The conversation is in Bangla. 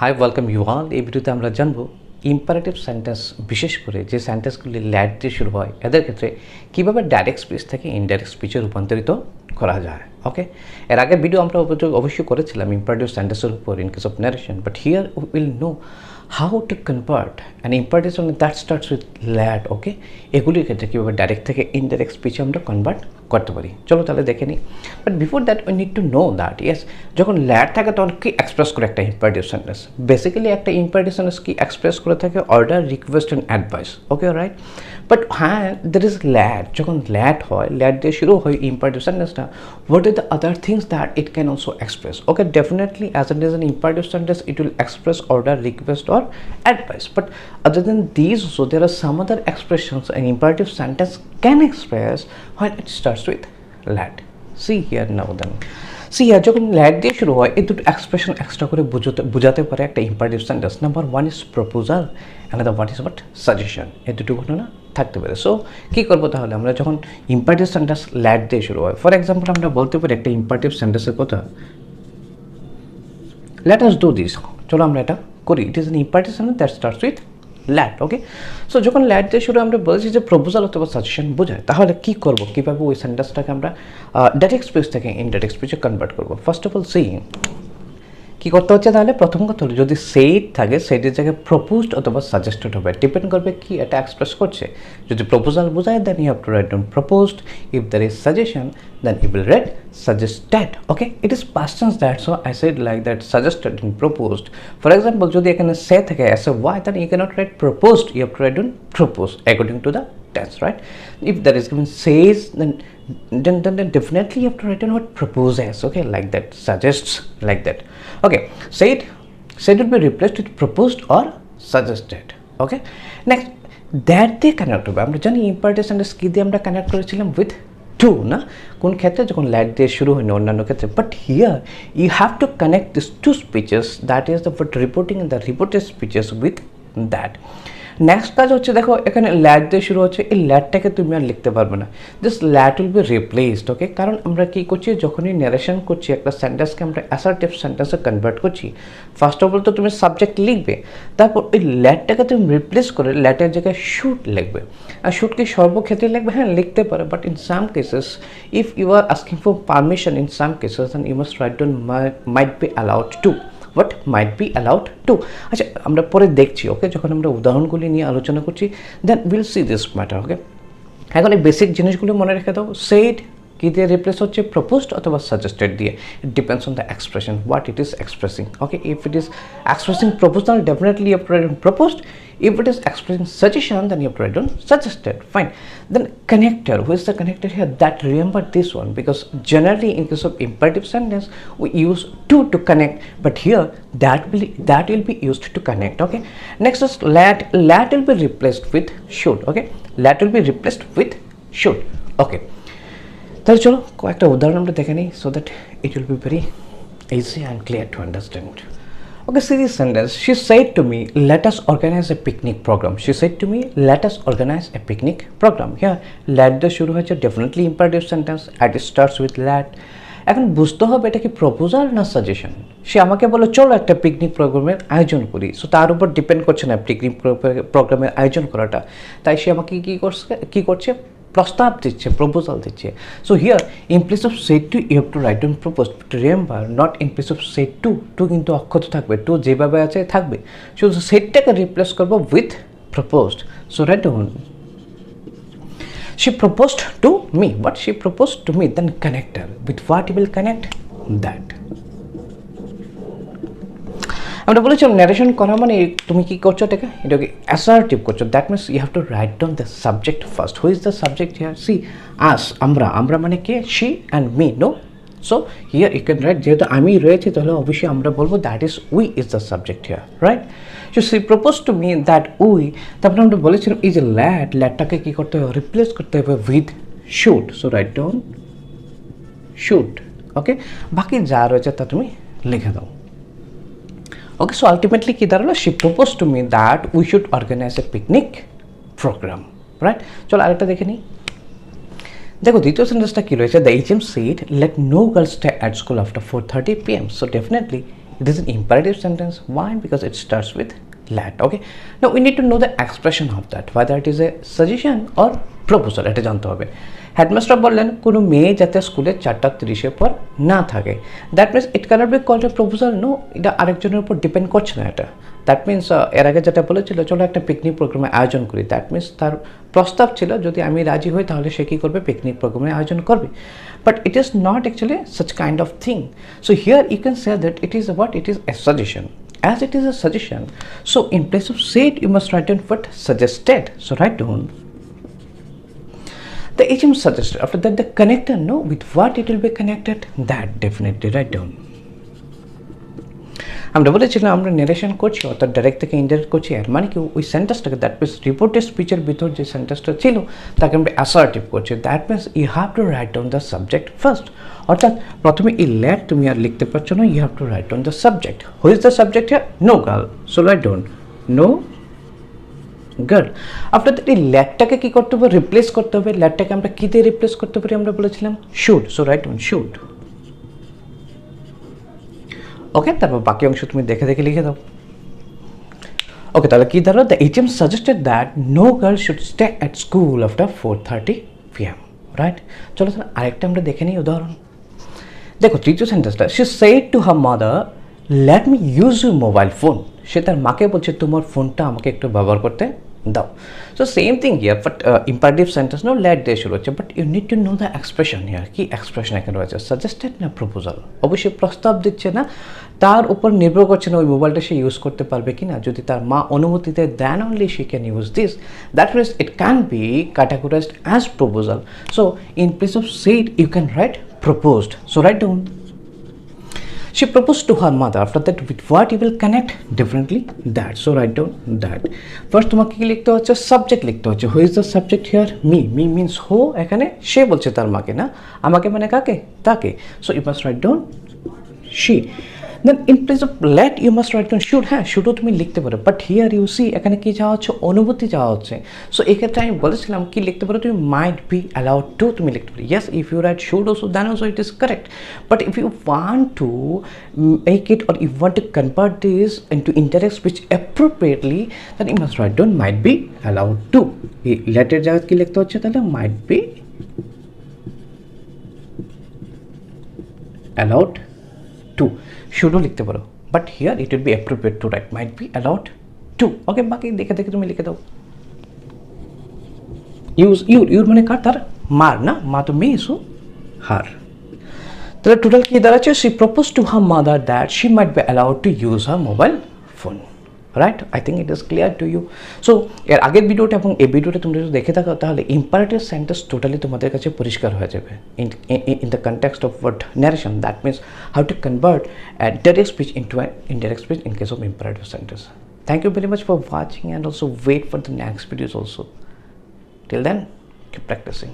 Hi welcome you all. এই ভিডিওতে আমরা জানবো ইম্পারেটিভ সেন্টেন্স, বিশেষ করে যে সেন্টেন্সগুলি ল্যাড দিয়ে শুরু হয় এদের ক্ষেত্রে কীভাবে ডাইরেক্ট স্পিচ থেকে ইনডাইরেক্ট স্পিচে রূপান্তরিত করা যায়। ওকে, এর আগের ভিডিও আমরা অবশ্যই করেছিলাম ইম্পারেটিভ সেন্টেন্সের উপর in case of narration, but here we will know how to convert an imperative sentence that starts with let. Okay, এগুলির ক্ষেত্রে কীভাবে ডাইরেক্ট থেকে ইনডাইরেক্ট স্পিচে আমরা কনভার্ট করতে পারি, চলো তাহলে দেখে নিই। But before that we need to know that yes, যখন ল্যাড থাকে তখন কি এক্সপ্রেস করে একটা ইম্পারেটিভ সেন্টেন্স? বেসিক্যালি একটা ইম্পারেটিভ সেন্টেন্স কি এক্সপ্রেস করে থাকে? Order, request and advice. Okay right, but হ্যাঁ দের ইজ ল্যাড। যখন ল্যাড হয়, ল্যাড দিয়ে শুরু হয় ইম্পারেটিভ সেন্টেন্সটা, what are the other things that it can also express? Okay, definitely as it is an imperative sentence it will express order, request or advice, but other than these also there are some other expressions an imperative sentence can express when it starts with lad. See here now then, see here যখন lad দিয়ে শুরু হয় এই দুটো এক্সপ্রেশন এক্সট্রা করে বোঝাতে পারে একটা imperative sentence. Number one is proposal, another one is what? Suggestion. এই দুটো ঘটনা থাকতে পারে। সো কী করবো তাহলে আমরা যখন ইম্পারেটিভ সেন্টেন্স ল্যাড দিয়ে শুরু হয়? ফর এক্সাম্পল আমরা বলতে পারি একটা ইম্পারেটিভ সেন্টেন্সের কথা, let us do this, চলো আমরা এটা করি। It is an imperative sentence that starts with let. Okay, so যখন ল্যাড দিয়ে শুরু আমরা বলছি যে প্রপোজাল অথবা সাজেশন বোঝায়, তাহলে কী করবো, কীভাবে ওই সেন্টেন্সটাকে আমরা ডাইরেক্ট স্পিচ থেকে ইনডাইরেক্ট স্পিচে কনভার্ট করবো? ফার্স্ট অফ অল সি কী করতে হচ্ছে তাহলে? প্রথম কথা হলো যদি সেইড থাকে সেইডের জায়গায় প্রপোজড অথবা সাজেস্টেড হবে, ডিপেন্ড করবে কি এটা এক্সপ্রেস করছে। যদি প্রপোজাল বোঝায় then you have to write down proposed, if there is suggestion then you will write suggested. Okay, it is past tense that, so I said like that suggested in proposed. For example যদি এখানে সে থাকে as a why, then you cannot write proposed, you have to write down propose according to the tense, right? If there is given says, then definitely you have to write down what proposes. Okay, like that, suggests, like that. Okay, said will be replaced with proposed or suggested. Okay, next that they connect হবে। আমরা জানি ইম্পারেটিভ সেন্টেন্স কি দিয়ে আমরা কানেক্ট করেছিলাম? উইথ টু, না? কোন ক্ষেত্রে? যখন ল্যাড দিয়ে শুরু হয় না, অন্যান্য ক্ষেত্রে। But here you have to connect this to speeches, that is the reporting the reported speeches with that. Next কাজ হচ্ছে, দেখো এখানে ল্যাড দিয়ে শুরু হচ্ছে, এই ল্যাডটাকে তুমি আর লিখতে পারবে না, just let will be replaced. Okay, কারণ আমরা কী করছি, যখনই ন্যারেশন করছি একটা সেন্টেন্সকে আমরা অ্যাসার্টিভ সেন্টেন্সে কনভার্ট করছি, ফার্স্ট অফ অল তো তুমি সাবজেক্ট লিখবে, তারপর ওই ল্যাডটাকে তুমি রিপ্লেস করে ল্যাডের জায়গায় শুড লিখবে। আর শুড কি সর্বক্ষেত্রে লিখবে? হ্যাঁ লিখতে পারে, but in some cases if you are asking for permission in some cases then you must write down might be allowed to. what might be allowed to। আচ্ছা আমরা পরে দেখছি। ওকে, যখন আমরা উদাহরণগুলি নিয়ে আলোচনা করছি then will see this matter. Okay, এখন এই বেসিক জিনিসগুলো মনে রেখে দাও। সেড কি দিয়ে রিপ্লেস হচ্ছে? প্রপোজড অথবা সাজেস্টেড দিয়ে। It depends on the expression what it is expressing. Okay, if it is expressing proposal definitely you have to write down proposed, if it is expressing suggestion then you have to write down suggested. Fine, then connector, who is the connector here? That, remember this one, because generally in case of imperative sentence we use to connect, but here that will be used to connect. Okay, next is let will be replaced with should. Okay, let will be replaced with should. Okay, তাহলে চলো কয়েকটা উদাহরণ আমরা দেখে নিই so that it will be very easy and clear to understand. Okay, see this sentence. She said to me, let us organize a picnic program. She said to me, let us organize a picnic program. Here, let the শুরু হয়েছে, definitely imperative sentence, and it starts with let. এখন বুঝতে হবে এটা কি প্রপোজাল না সাজেশন। সে আমাকে বলে চলো একটা পিকনিক প্রোগ্রামের আয়োজন করি, সো তার উপর ডিপেন্ড করছে না পিকনিক প্রোগ্রামের আয়োজন করাটা, তাই সে আমাকে কী করছে? প্রস্তাব দিচ্ছে, প্রপোজাল দিচ্ছে। So here in place of said to you have to write down propose, but remember not in place of said to কিন্তু অক্ষত থাকবে, টু যেভাবে আছে থাকবে, শুধু সেডটাকে রিপ্লেস করবো with proposed. So write down she proposed to me, what she proposed to me, then connector with what you will connect that. আমরা বলেছিলাম ন্যারেশন করা মানে তুমি কি করছো এটাকে অ্যাসার্টিভ করছো, that means you have to write down the subject first. Who is the subject here? See us, আমরা মানে কে? She and me, no? So here you can write, যেহেতু আমি রয়েছে তাহলে অবশ্যই আমরা বলবো that is we is the subject here, right? So she propose to me that we, তারপরে আমরা বলেছিলাম এই যে ল্যাডটাকে কী করতে হবে? রিপ্লেস করতে হবে with should. So write down should. Okay, বাকি যা রয়েছে তা তুমি লিখে দাও। ওকে, সো আলটিমেটলি কী দাঁড়ালো? She propose to me that we should organise a picnic programme, right? চলো আরেকটা দেখে নিই। দেখো দ্বিতীয় সেন্টেন্সটা কী রয়েছে? The HM said let no girls stay at school after 4:30 PM. So definitely it is an imperative sentence. Why? Because it starts with let. Okay, now we need to know the expression of that, whether it is a suggestion or proposal. এটা জানতে হবে। হেডমাস্টার বললেন কোনো মেয়ে যাতে স্কুলে 4:30 পর না থাকে, that means it cannot be called a proposal. No, এটা আরেকজনের উপর ডিপেন্ড করছে না। এটা দ্যাট মিনস এর আগে যেটা বলেছিল চলো একটা পিকনিক প্রোগ্রামে আয়োজন করি, দ্যাট মিনস তার প্রস্তাব ছিল যদি আমি রাজি হই তাহলে সে কী করবে, পিকনিক প্রোগ্রামে আয়োজন করবে। But it is not actually such kind of thing. So here you can say that it is what, it is a suggestion. As it is a suggestion, so in place of said you must write down what, suggested. So write down the HM suggested. After that the connector, no, with what it will be connected, that definitely write down. আমরা বলেছিলাম আমরা নেরেশন করছি অর্থাৎ ডাইরেক্ট থেকে ইনডাইরেক্ট করছি, এর মানে কি ওই সেন্টেন্সটাকে, দ্যাট মিনস রিপোর্টেড স্পিচের ভিতর যে সেন্টেন্সটা ছিল তাকে আমরা অ্যাসার্টিভ করছি। That means you have to write down the subject first. অর্থাৎ প্রথমে এই লেট তুমি আর লিখতে পারছো না, you have to write down the subject. Who is the subject here? No girl. So write down no girl. After that এই লেটটাকে কী করতে হবে, রিপ্লেস করতে হবে। লেটটাকে আমরা কী দিয়ে রিপ্লেস করতে পারি, আমরা বলেছিলাম should. So write down should. Okay, তারপর বাকি অংশ তুমি দেখে দেখে লিখে দাও। ওকে, তাহলে কী ধরো, the HM suggested that no girl should stay at school after 4:30 PM, right? চলো তাহলে আরেকটা আমরা দেখে নিই উদাহরণ। দেখো তৃতীয় সেন্টেন্সটা, she said to her mother let me use your mobile phone. সে তার মাকে বলছে তোমার ফোনটা আমাকে একটু ব্যবহার করতে দাও। So same thing here, but imperative sentence no let দিয়ে শুরু হচ্ছে, but you need to know the expression here. কি এক্সপ্রেশন এখানে রয়েছে, সাজেস্টেড না প্রপোজাল? অবশ্যই প্রস্তাব দিচ্ছে না, তার উপর নির্ভর করছে না ওই মোবাইলটা সে ইউজ করতে পারবে কি না। যদি তার মা অনুমতি দেয় then only she can use this, that means it can be categorized as proposal. So in place of said you can write proposed. So write down she proposed to her mother. After that with what you will connect differently, that. So write down that. First তোমাকে কি লিখতে হচ্ছে, সাবজেক্ট লিখতে হচ্ছে। হু is the subject here? Me. Me means হো, এখানে সে বলছে তার মাকে, না আমাকে মানে কাকে, তাকে। So you must write down she. Then in place of let you must write down should. হ্যাঁ, শুডও তুমি লিখতে পারো, বাট হিয়ার ইউ সি এখানে কি চাওয়া হচ্ছে, অনুমতি চাওয়া হচ্ছে। সো এক্ষেত্রে আমি বলেছিলাম কি লিখতে পারো তুমি, মাইট বি অ্যালাউড টু তুমি লিখতে পারো। Yes, if you write should also then also it is correct, but if you want to make it or you want to convert this into indirect speech appropriately, then you must write down might be allowed to. এই লেটের জায়গায় কি লিখতে হচ্ছে তাহলে, might be allowed to. শুডও লিখতে পারো, but here it will be appropriate to write might be allowed to. Okay, বাকি দেখে দেখে তুমি লিখে দাও। ইউজ ইউর মানে কার, তার মার, না মা তো মেয়ে, সো হার। তাহলে টোটাল কি দাঁড়াচ্ছে, she propose to her mother that she might be allowed to use her mobile phone, right? I think it is clear to you. So এর আগের ভিডিওটা এবং এই ভিডিওটা তুমি যদি দেখে থাকো তাহলে ইম্পারেটিভ সেন্টেন্স টোটালি তোমাদের কাছে পরিষ্কার হয়ে যাবে in the context of word narration. That means how to convert direct speech into an indirect speech in case of imperative sentence. Thank you very much for watching, and also wait for the next videos also. Till then, keep practicing.